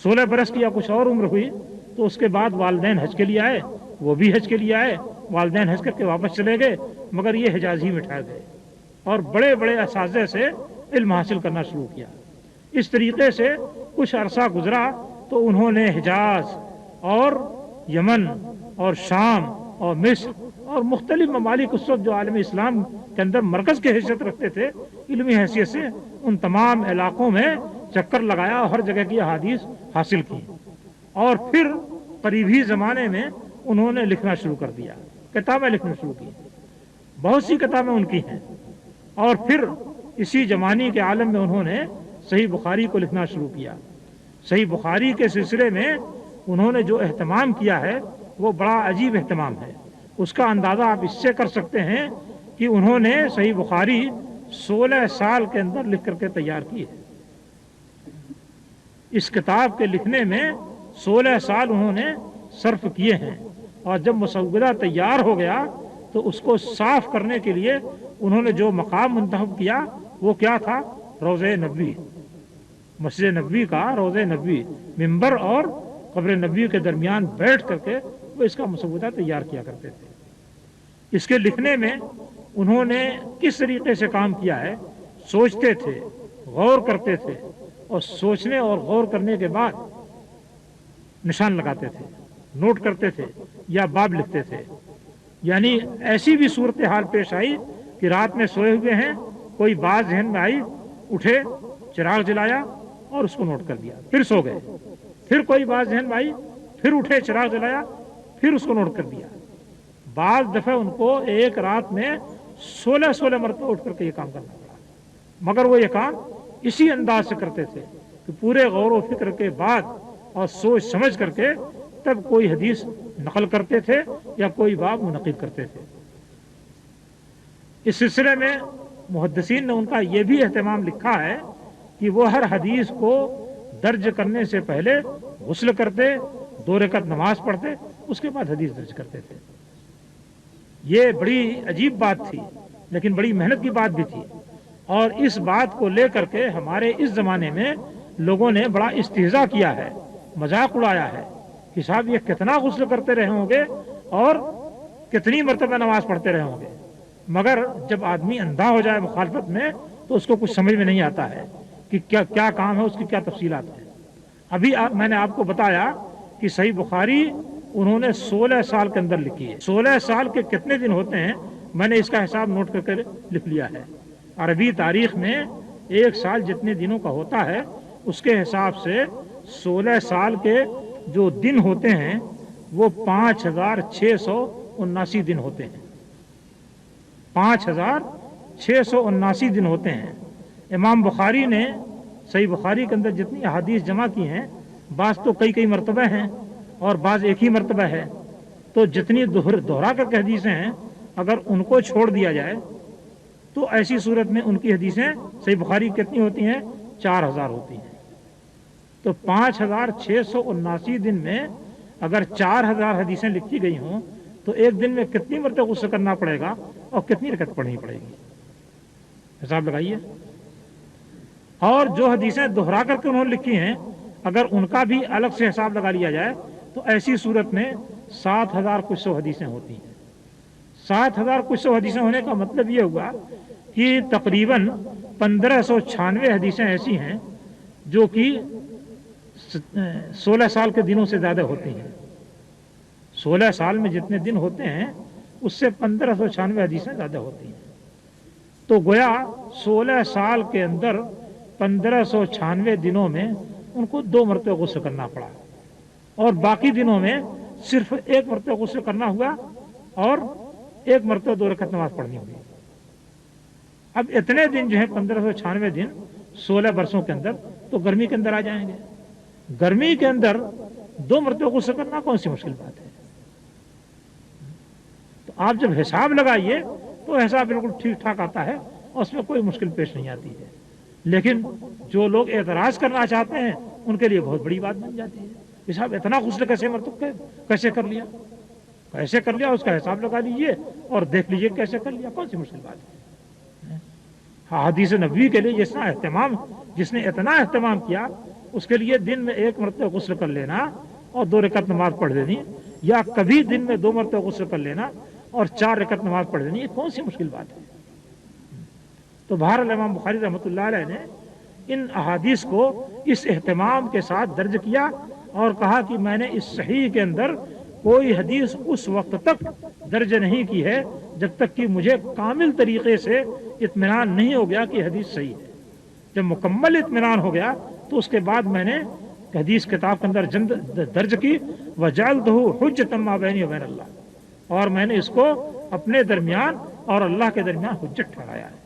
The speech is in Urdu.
16 برس کی یا کچھ اور عمر ہوئی تو اس کے بعد والدین حج کے لیے آئے، وہ بھی حج کے لیے آئے، والدین حج کر کے واپس چلے گئے، مگر یہ حجاز ہی میں ٹھہر گئے اور بڑے بڑے اساتذہ سے علم حاصل کرنا شروع کیا۔ اس طریقے سے کچھ عرصہ گزرا تو انہوں نے حجاز اور یمن اور شام اور مصر اور مختلف ممالک اس وقت جو عالم اسلام کے اندر مرکز کی حیثیت رکھتے تھے علمی حیثیت سے، ان تمام علاقوں میں چکر لگایا اور ہر جگہ کی احادیث حاصل کی، اور پھر قریب ہی زمانے میں انہوں نے لکھنا شروع کر دیا، کتابیں لکھنا شروع کی، بہت سی کتابیں ان کی ہیں، اور پھر اسی جوانی کے عالم میں انہوں نے صحیح بخاری کو لکھنا شروع کیا۔ صحیح بخاری کے سلسلے میں انہوں نے جو اہتمام کیا ہے وہ بڑا عجیب اہتمام ہے۔ اس کا اندازہ آپ اس سے کر سکتے ہیں کہ انہوں نے صحیح بخاری 16 سال کے اندر لکھ کر کے تیار کی ہے۔ اس کتاب کے لکھنے میں 16 سال انہوں نے صرف کیے ہیں، اور جب مسودہ تیار ہو گیا تو اس کو صاف کرنے کے لیے انہوں نے جو مقام منتخب کیا وہ کیا تھا؟ روضہ نبوی، مسجد نبوی کا روضہ نبوی، ممبر اور قبر نبوی کے درمیان بیٹھ کر کے وہ اس کا مسودہ تیار کیا کرتے تھے۔ اس کے لکھنے میں انہوں نے کس طریقے سے کام کیا ہے، سوچتے تھے، غور کرتے تھے، اور سوچنے اور غور کرنے کے بعد نشان لگاتے تھے، نوٹ کرتے تھے یا باب لکھتے تھے۔ یعنی ایسی بھی صورتحال پیش آئی کہ رات میں سوئے ہوئے ہیں، کوئی بات ذہن میں آئی، اٹھے، چراغ جلایا اور اس کو نوٹ کر دیا، پھر سو گئے، پھر کوئی بات ذہن میں آئی، پھر اٹھے، چراغ جلایا، پھر اس کو نوٹ کر دیا۔ بعض دفعہ ان کو ایک رات میں 16 مرتبہ اٹھ کر کے یہ کام کرنا پڑا، مگر وہ یہ کام اسی انداز سے کرتے تھے کہ پورے غور و فکر کے بعد اور سوچ سمجھ کر کے تب کوئی حدیث نقل کرتے تھے یا کوئی باب منعقد کرتے تھے۔ اس سلسلے میں محدثین نے ان کا یہ بھی اہتمام لکھا ہے کہ وہ ہر حدیث کو درج کرنے سے پہلے غسل کرتے، 2 رکعت نماز پڑھتے، اس کے بعد حدیث درج کرتے تھے۔ یہ بڑی عجیب بات تھی، لیکن بڑی محنت کی بات بھی تھی، اور اس بات کو لے کر کے ہمارے اس زمانے میں لوگوں نے بڑا استہزاء کیا ہے، مذاق اڑایا ہے کہ صاحب یہ کتنا غسل کرتے رہے ہوں گے اور کتنی مرتبہ نماز پڑھتے رہے ہوں گے، مگر جب آدمی اندھا ہو جائے مخالفت میں تو اس کو کچھ سمجھ میں نہیں آتا ہے کہ کیا کام ہے، اس کی کیا تفصیلات ہیں۔ ابھی میں نے آپ کو بتایا کہ صحیح بخاری انہوں نے 16 سال کے اندر لکھی ہے۔ 16 سال کے کتنے دن ہوتے ہیں میں نے اس کا حساب نوٹ کر کے لکھ لیا ہے۔ عربی تاریخ میں ایک سال جتنے دنوں کا ہوتا ہے اس کے حساب سے 16 سال کے جو دن ہوتے ہیں وہ 5679 دن ہوتے ہیں، 5679 دن ہوتے ہیں۔ امام بخاری نے صحیح بخاری کے اندر جتنی احادیث جمع کی ہیں، بعض تو کئی مرتبہ ہیں اور بعض ایک ہی مرتبہ ہے، تو جتنی دوہرا کر کے حدیثیں ہیں اگر ان کو چھوڑ دیا جائے تو ایسی صورت میں ان کی حدیثیں صحیح بخاری کتنی ہوتی ہیں؟ 4000 ہوتی ہیں۔ تو 5679 دن میں اگر 4000 حدیثیں لکھی گئی ہوں تو ایک دن میں کتنی مرتبہ غسل کرنا پڑے گا اور کتنی رکعت پڑھنی پڑے گی، حساب لگائیے۔ اور جو حدیثیں دوہرا کر کے انہوں نے لکھی ہیں اگر ان کا بھی الگ سے حساب لگا لیا جائے تو ایسی صورت میں 7000 کچھ سو حدیثیں ہوتی ہیں۔ 7000 کچھ سو حدیثیں ہونے کا مطلب یہ ہوا کہ تقریباً 1596 حدیثیں ایسی ہیں جو کہ 16 سال کے دنوں سے زیادہ ہوتی ہیں۔ 16 سال میں جتنے دن ہوتے ہیں اس سے 1596 حدیثیں زیادہ ہوتی ہیں۔ تو گویا 16 سال کے اندر 1596 دنوں میں ان کو 2 مرتبہ غسل کرنا پڑا، اور باقی دنوں میں صرف 1 مرتبہ غسل کرنا ہوا اور 1 مرتبہ 2 رکعت نماز پڑھنی ہوئی۔ اب اتنے دن جو ہے 1596 دن 16 برسوں کے اندر تو گرمی کے اندر آ جائیں گے۔ گرمی کے اندر 2 مرتبہ غسل کرنا کون سی مشکل بات ہے؟ تو آپ جب حساب لگائیے تو حساب بالکل ٹھیک ٹھاک آتا ہے اور اس میں کوئی مشکل پیش نہیں آتی ہے، لیکن جو لوگ اعتراض کرنا چاہتے ہیں ان کے لیے بہت بڑی بات بن جاتی ہے کہ صاحب اتنا غسل کیسے کر لیا اس کا حساب لگا لیجئے اور دیکھ لیجئے کیسے کر لیا، کون سی مشکل بات ہے۔ حدیث نبوی کے لیے جس نے اتنا اہتمام کیا اس کے لیے دن میں 1 مرتبہ غسل کر لینا اور 2 رکعت نماز پڑھ دینی، یا کبھی دن میں 2 مرتبہ غسل کر لینا اور 4 رکعت نماز پڑھ دینی، یہ کون سی مشکل بات ہے؟ تو بہرحال امام بخاری رحمۃ اللہ علیہ نے ان احادیث کو اس اہتمام کے ساتھ درج کیا اور کہا کہ میں نے اس صحیح کے اندر کوئی حدیث اس وقت تک درج نہیں کی ہے جب تک کہ مجھے کامل طریقے سے اطمینان نہیں ہو گیا کہ حدیث صحیح ہے۔ جب مکمل اطمینان ہو گیا تو اس کے بعد میں نے حدیث کتاب کے اندر درج کی وَجَعَلْتُهُ حُجَّةً مَا بَيْنِي وَبَيْنَ اللَّهِ، اور میں نے اس کو اپنے درمیان اور اللہ کے درمیان حجت ٹھہرایا ہے۔